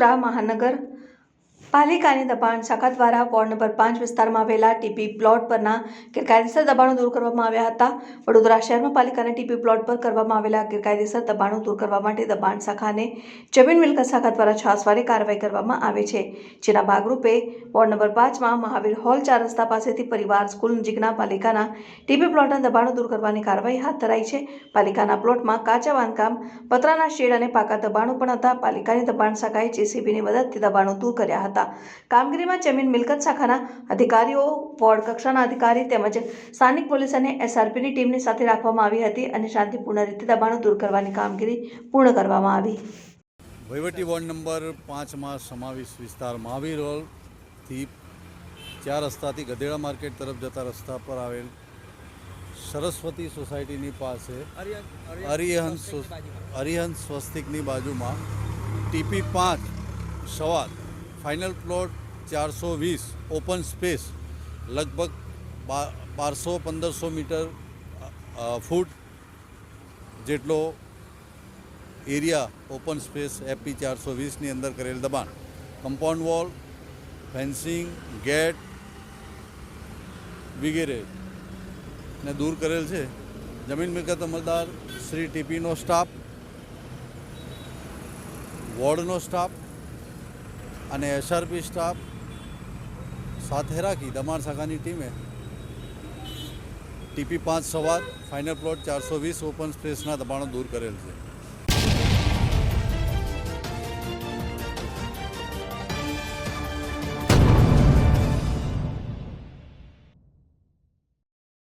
વડોદરા મહાનગર પાલિકાની દબાણ શાખા દ્વારા વોર્ડ નંબર 5 વિસ્તારમાં આવેલા ટીપી પ્લોટ પરના ગેરકાયદેસર દબાણો દૂર કરવામાં આવ્યા હતા। વડોદરા શહેરમાં પાલિકાના ટીપી પ્લોટ પર કરવામાં આવેલા ગેરકાયદેસર દબાણો દૂર કરવા માટે દબાણ શાખાને જમીન મિલકત શાખા દ્વારા છાસવારે કાર્યવાહી કરવામાં આવે છે, જેના ભાગરૂપે વોર્ડ નંબર 5માં મહાવીર હોલ 4 રસ્તા પાસેથી પરિવાર સ્કૂલ નજીકના પાલિકાના ટીપી પ્લોટના દબાણો દૂર કરવાની કાર્યવાહી હાથ ધરાઈ છે। પાલિકાના પ્લોટમાં કાચા બાંધકામ, પતરાના શેડ અને પાકા દબાણો પણ હતા। પાલિકાની દબાણ શાખાએ જેસીબીની મદદથી દબાણો દૂર કર્યા હતા। કામગીરીમાં જમીન મિલકત શાખાના અધિકારીઓ, વોર્ડ કક્ષાના અધિકારી તેમજ સ્થાનિક પોલીસ અને એસઆરપીની ટીમને સાથે રાખવામાં આવી હતી અને શાંતિપૂર્ણ રીતે દબાણો દૂર કરવાની કામગીરી પૂર્ણ કરવામાં આવી। વહીવટી વોર્ડ નંબર 5માં સમાવેશ વિસ્તાર મહાવીર હોલથી 4 રસ્તાથી ગધેડા માર્કેટ તરફ જતા રસ્તા પર આવેલ સરસ્વતી સોસાયટીની પાસે અરિહંત સ્વસ્તિકની બાજુમાં ટીપી 5 સવાદ ફાઇનલ પ્લોટ 420 ઓપન સ્પેસ લગભગ 1200-1500 મીટર ફૂટ જેટલો એરિયા ઓપન સ્પેસ એપી 420ની અંદર કરેલ દબાણ, કમ્પાઉન્ડ વોલ, ફેન્સિંગ, ગેટ વગેરે ને દૂર કરેલ છે। જમીન મિલકત અમલદાર શ્રી ટીપીનો સ્ટાફ, વોર્ડનો સ્ટાફ અને એસઆરપી સ્ટાફ સાથે રાખી દબાણ શાખાની ટીમે ટીપી 5 સવાદ ફાઇનલ પ્લોટ 420 ઓપન સ્પેસના દબાણો દૂર કરેલ છે।